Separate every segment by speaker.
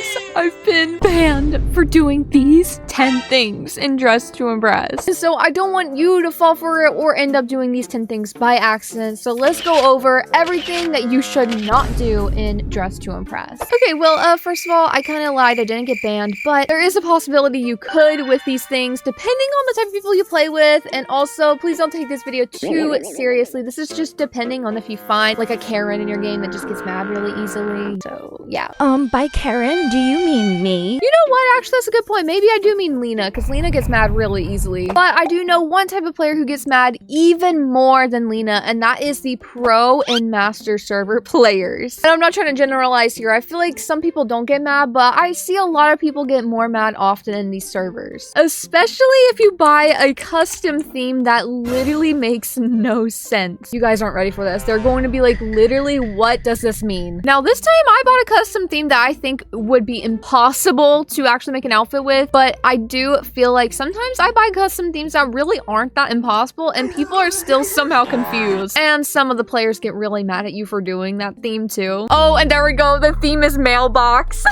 Speaker 1: guys, I've been banned for doing these 10 things in Dress to Impress. So I don't want you to fall for it or end up doing these 10 things by accident. So let's go over everything that you should not do in Dress to Impress. Okay, well, first of all, I kind of lied. I didn't get banned, but there is a possibility you could with these things, depending on the type of people you play with. And also, please don't take this video too seriously. This is just depending on if you find like a Karen in your game that just gets mad really easily. So yeah.
Speaker 2: By Karen, do you mean me?
Speaker 1: You know what? Actually, that's a good point. Maybe I do mean Lena, because Lena gets mad really easily. But I do know one type of player who gets mad even more than Lena, and that is the pro and master server players. And I'm not trying to generalize here. I feel like some people don't get mad, but I see a lot of people get more mad often in these servers. Especially if you buy a custom theme that literally makes no sense. You guys aren't ready for this. They're going to be like, literally, what does this mean? Now, this time I bought a custom theme that I think would be impossible to actually make an outfit with, but I do feel like sometimes I buy custom themes that really aren't that impossible and people are still somehow confused. And some of the players get really mad at you for doing that theme too. Oh, and there we go. The theme is mailbox.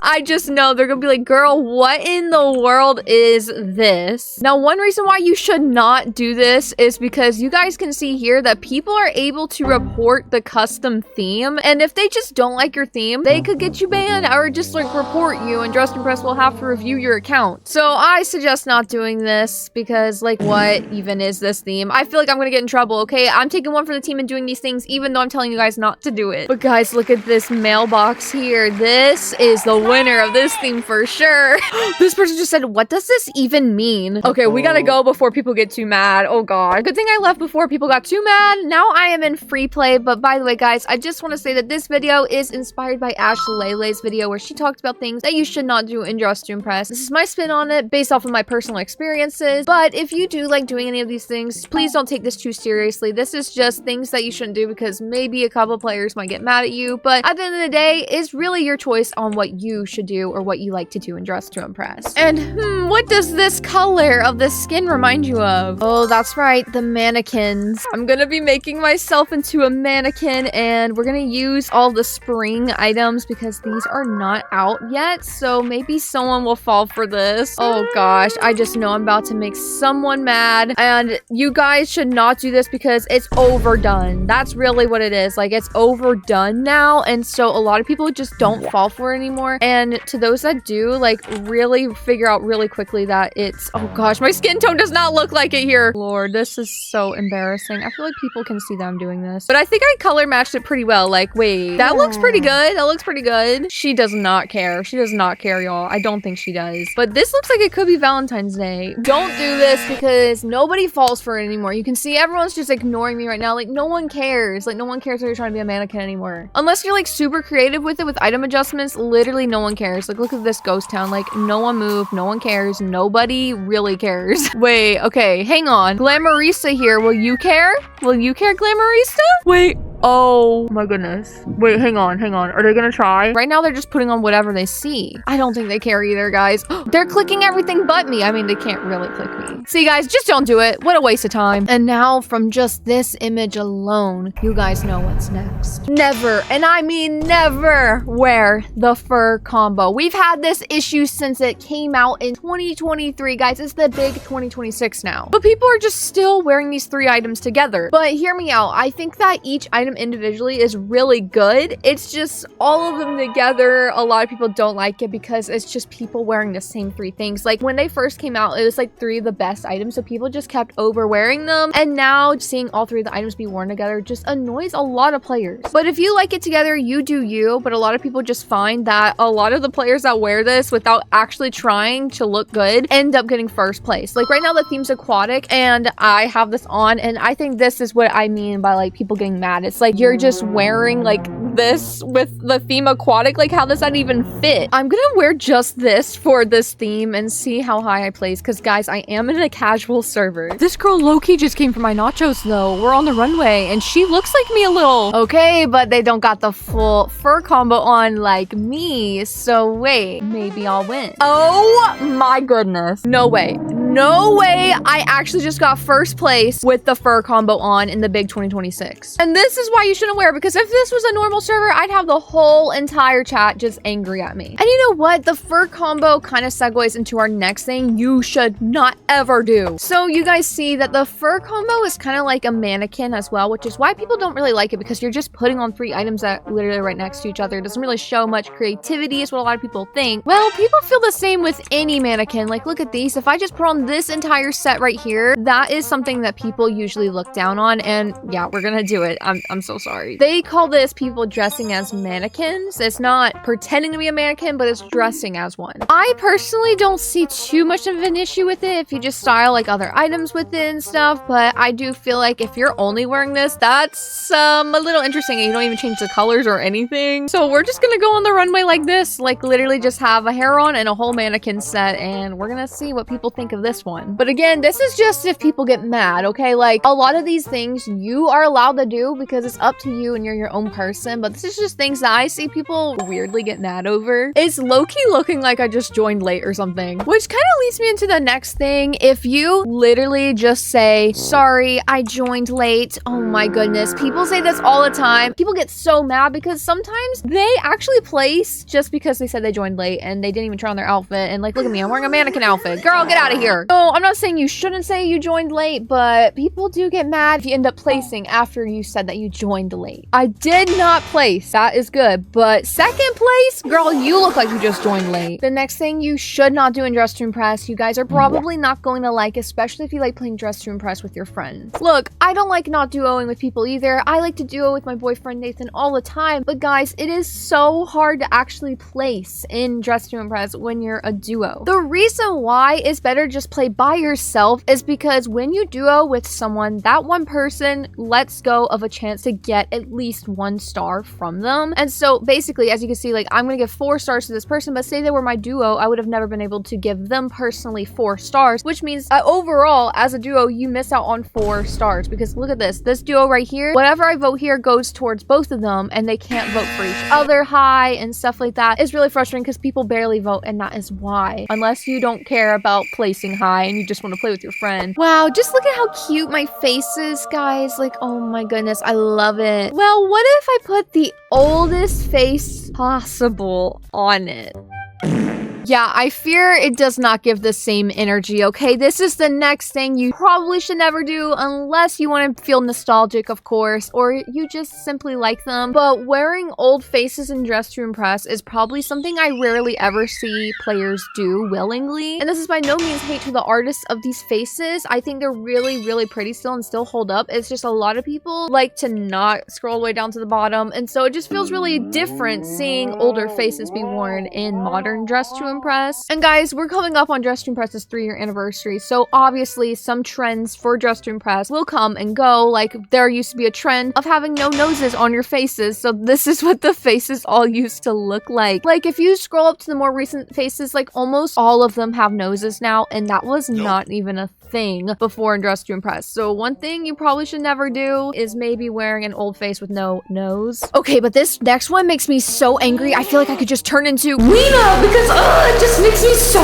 Speaker 1: I just know they're gonna be like, girl, what in the world is this? Now, one reason why you should not do this is because you guys can see here that people are able to report the custom theme. And if they just don't like your theme, they could get you banned or just like report you, and Dress to Impress will have to review your account. So I suggest not doing this because like, what even is this theme? I feel like I'm gonna get in trouble, okay? I'm taking one for the team and doing these things even though I'm telling you guys not to do it. But guys, look at this mailbox here. This is the winner of this theme for sure. This person just said, what does this even mean? Okay, we gotta go before people get too mad. Oh god. Good thing I left before people got too mad. Now I am in free play. But by the way, guys, I just want to say that this video is inspired by 𝘼𝙗𝙠𝙩𝙪 video where she talked about things that you should not do in Dress to Impress. This is my spin on it based off of my personal experiences. But if you do like doing any of these things, please don't take this too seriously. This is just things that you shouldn't do because maybe a couple players might get mad at you. But at the end of the day, it's really your choice on what you should do or what you like to do in Dress to Impress. And what does this color of the skin remind you of? Oh, that's right, the mannequins. I'm gonna be making myself into a mannequin, and we're gonna use all the spring items because these are not out yet, so maybe someone will fall for this. Oh gosh, I just know I'm about to make someone mad, and you guys should not do this because it's overdone. That's really what it is. Like, it's overdone now, and so a lot of people just don't fall for it anymore. And to those that do, like, really figure out really quickly that it's, oh gosh, my skin tone does not look like it here. Lord, this is so embarrassing. I feel like people can see that I'm doing this, but I think I color matched it pretty well. Like, wait, that looks pretty good. That looks pretty good. She does not care. She does not care, y'all. I don't think she does, but this looks like it could be Valentine's Day. Don't do this because nobody falls for it anymore. You can see everyone's just ignoring me right now. Like, no one cares. Like, no one cares that you're trying to be a mannequin anymore. Unless you're like super creative with it with item adjustments, literally no one cares. Like, look at this ghost town. Like, no one moved. No one cares. Nobody really cares. Wait, okay, hang on. Glamourista here. Will you care? Will you care, Glamourista? Wait. Oh my goodness. Wait, hang on. Are they gonna try? Right now, they're just putting on whatever they see. I don't think they care either, guys. They're clicking everything but me. I mean, they can't really click me. See, guys, just don't do it. What a waste of time. And now, from just this image alone, you guys know what's next. Never, and I mean never, wear the fur combo. We've had this issue since it came out in 2023, guys. It's the big 2026 now. But people are just still wearing these 3 items together. But hear me out. I think that each item individually is really good. It's just all of them together, a lot of people don't like it because it's just people wearing the same 3 things. Like, when they first came out, it was like 3 of the best items, so people just kept over wearing them, and now seeing all 3 of the items be worn together just annoys a lot of players. But if you like it together, you do you. But a lot of people just find that a lot of the players that wear this without actually trying to look good end up getting first place. Like, right now the theme's aquatic and I have this on, and I think this is what I mean by like people getting mad. It's like you're just wearing like this with the theme aquatic. Like, how does that even fit? I'm gonna wear just this for this theme and see how high I place, because guys, I am in a casual server. This girl low-key just came for my nachos though. We're on the runway and she looks like me a little. Okay, but they don't got the full fur combo on like me, so wait, maybe I'll win. Oh my goodness. No way. no way I actually just got first place with the fur combo on in the big 2026. And this is why you shouldn't wear, because if this was a normal server, I'd have the whole entire chat just angry at me. And you know what? The fur combo kind of segues into our next thing you should not ever do. So you guys see that the fur combo is kind of like a mannequin as well, which is why people don't really like it, because you're just putting on 3 items that literally right next to each other. It doesn't really show much creativity is what a lot of people think. Well, people feel the same with any mannequin. Like, look at these. If I just put on this entire set right here, that is something that people usually look down on. And yeah, we're gonna do it. I'm so sorry. They call this people dressing as mannequins. It's not pretending to be a mannequin, but it's dressing as one. I personally don't see too much of an issue with it if you just style like other items with it and stuff, but I do feel like if you're only wearing this, that's a little interesting and you don't even change the colors or anything. So we're just gonna go on the runway like this, like literally just have a hair on and a whole mannequin set, and we're gonna see what people think of this one. But again, this is just if people get mad, okay? Like, a lot of these things you are allowed to do because it's up to you and you're your own person, but this is just things that I see people weirdly get mad over. It's low-key looking like I just joined late or something, which kind of leads me into the next thing. If you literally just say, sorry, I joined late. Oh my goodness. People say this all the time. People get so mad because sometimes they actually place just because they said they joined late and they didn't even try on their outfit. And like, look at me, I'm wearing a mannequin outfit. Girl, get out of here. So I'm not saying you shouldn't say you joined late, but people do get mad if you end up placing after you said that you joined late. I did not place. That is good. But second place, girl, you look like you just joined late. The next thing you should not do in Dress to Impress, you guys are probably not going to like, especially if you like playing Dress to Impress with your friends. Look, I don't like not duoing with people either. I like to duo with my boyfriend Nathan all the time, but guys, it is so hard to actually place in Dress to Impress when you're a duo. The reason why it's better just play by yourself is because when you duo with someone, that one person lets go of a chance to get at least 1 star from them. And so basically, as you can see, like, I'm gonna give 4 stars to this person, but say they were my duo, I would have never been able to give them personally 4 stars, which means overall, as a duo, you miss out on 4 stars. Because look at this duo right here, whatever I vote here goes towards both of them, and they can't vote for each other high and stuff like that. It's really frustrating because people barely vote, and that is why. Unless you don't care about placing high and you just want to play with your friend. Wow, just look at how cute my face is, guys. Like, oh my goodness, I love it. Well, what if I put the oldest face possible on it? Yeah, I fear it does not give the same energy, okay? This is the next thing you probably should never do unless you want to feel nostalgic, of course, or you just simply like them. But wearing old faces in Dress to Impress is probably something I rarely ever see players do willingly. And this is by no means hate to the artists of these faces. I think they're really, really pretty still and still hold up. It's just a lot of people like to not scroll all the way down to the bottom. And so it just feels really different seeing older faces be worn in modern Dress to Impress. And guys, we're coming up on Dress to Impress's 3-year anniversary, so obviously some trends for Dress to Impress will come and go. Like, there used to be a trend of having no noses on your faces, so this is what the faces all used to look like. Like, if you scroll up to the more recent faces, like, almost all of them have noses now, and that was not even a thing before in Dress to Impress. So one thing you probably should never do is maybe wearing an old face with no nose. Okay, but this next one makes me so angry. I feel like I could just turn into Lena because it just makes me so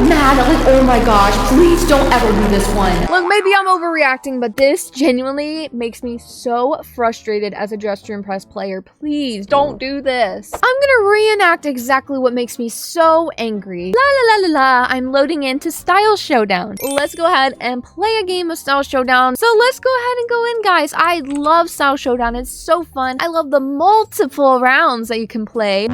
Speaker 1: mad. I'm like, oh my gosh, please don't ever do this one. Look, maybe I'm overreacting, but this genuinely makes me so frustrated as a Dress to Impress player. Please don't do this. I'm gonna reenact exactly what makes me so angry. La la la la la, I'm loading into Style Showdown. Let's go ahead and play a game of Style Showdown. So let's go ahead and go in, guys. I love Style Showdown. It's so fun. I love the multiple rounds that you can play.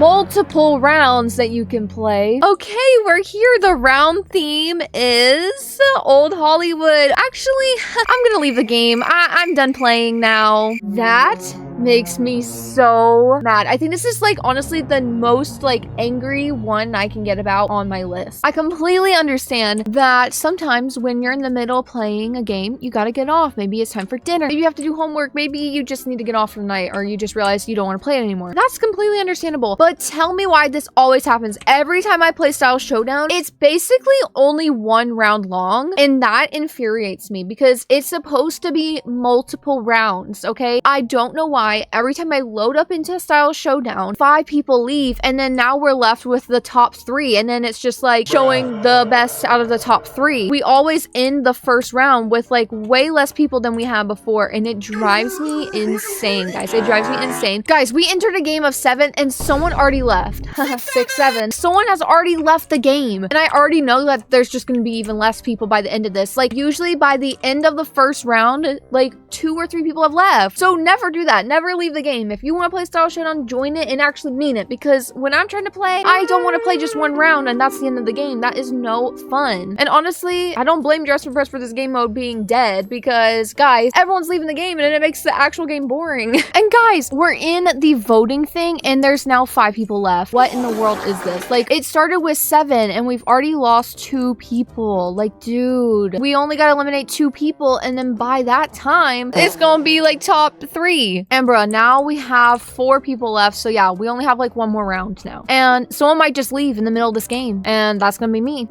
Speaker 1: Okay, we're here. The round theme is Old Hollywood. Actually, I'm gonna leave the game. I'm done playing now. That makes me so mad. I think this is like honestly the most like angry one I can get about on my list. I completely understand that sometimes when you're in the middle playing a game, you gotta get off. Maybe it's time for dinner. Maybe you have to do homework. Maybe you just need to get off for the night, or you just realize you don't want to play it anymore. That's completely understandable. But tell me why this always happens. Every time I play Style Showdown, it's basically only 1 round long, and that infuriates me because it's supposed to be multiple rounds, okay? I don't know why why every time I load up into Style Showdown, 5 people leave, and then now we're left with the top 3, and then it's just like showing the best out of the top 3. We always end the first round with like way less people than we had before, and it drives me insane, guys. It drives me insane. Guys, we entered a game of 7 and someone already left. 6, 7. Someone has already left the game, and I already know that there's just gonna be even less people by the end of this. Like usually by the end of the first round, like 2 or 3 people have left. So never do that. Never leave the game. If you want to play Style Showdown, join it and actually mean it, because when I'm trying to play, I don't want to play just one round and that's the end of the game. That is no fun. And honestly, I don't blame Dress to Impress for this game mode being dead, because guys, everyone's leaving the game and it makes the actual game boring. And guys, we're in the voting thing and there's now 5 people left. What in the world is this? Like, it started with 7 and we've already lost 2 people. Like, dude, we only got to eliminate 2 people, and then by that time it's gonna be like top 3. And bruh, now we have 4 people left, so yeah, we only have like 1 more round now, and someone might just leave in the middle of this game, and that's gonna be me.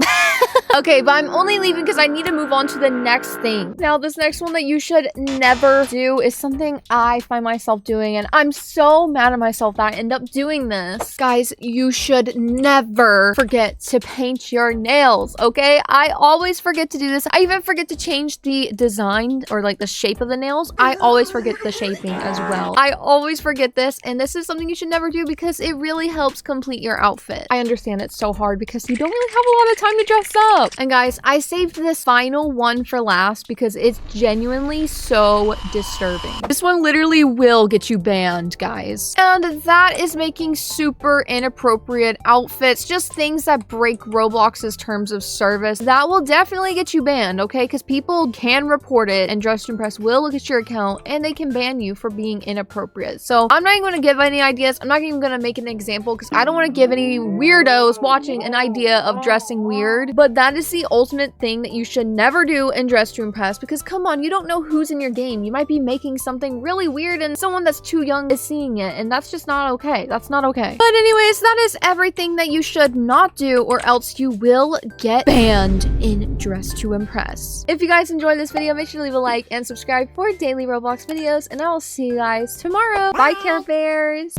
Speaker 1: Okay, but I'm only leaving because I need to move on to the next thing. Now, this next one that you should never do is something I find myself doing, and I'm so mad at myself that I end up doing this. Guys, you should never forget to paint your nails, okay? I always forget to do this. I even forget to change the design or like the shape of the nails. I always forget the shaping as well. I always forget this, and this is something you should never do because it really helps complete your outfit. I understand it's so hard because you don't really have a lot of time to dress up. And guys, I saved this final one for last because it's genuinely so disturbing. This one literally will get you banned, guys. And that is making super inappropriate outfits, just things that break Roblox's terms of service. That will definitely get you banned, okay? Because people can report it, and Dress to Impress will look at your account and they can ban you for being inappropriate. So I'm not even going to give any ideas. I'm not even going to make an example because I don't want to give any weirdos watching an idea of dressing weird. But that is the ultimate thing that you should never do in Dress to Impress, because come on, you don't know who's in your game. You might be making something really weird and someone that's too young is seeing it, and that's just not okay. That's not okay. But anyways, that is everything that you should not do, or else you will get banned in Dress to Impress. If you guys enjoyed this video, make sure to leave a like and subscribe for daily Roblox videos, and I will see you guys tomorrow. Bye, Care Bears.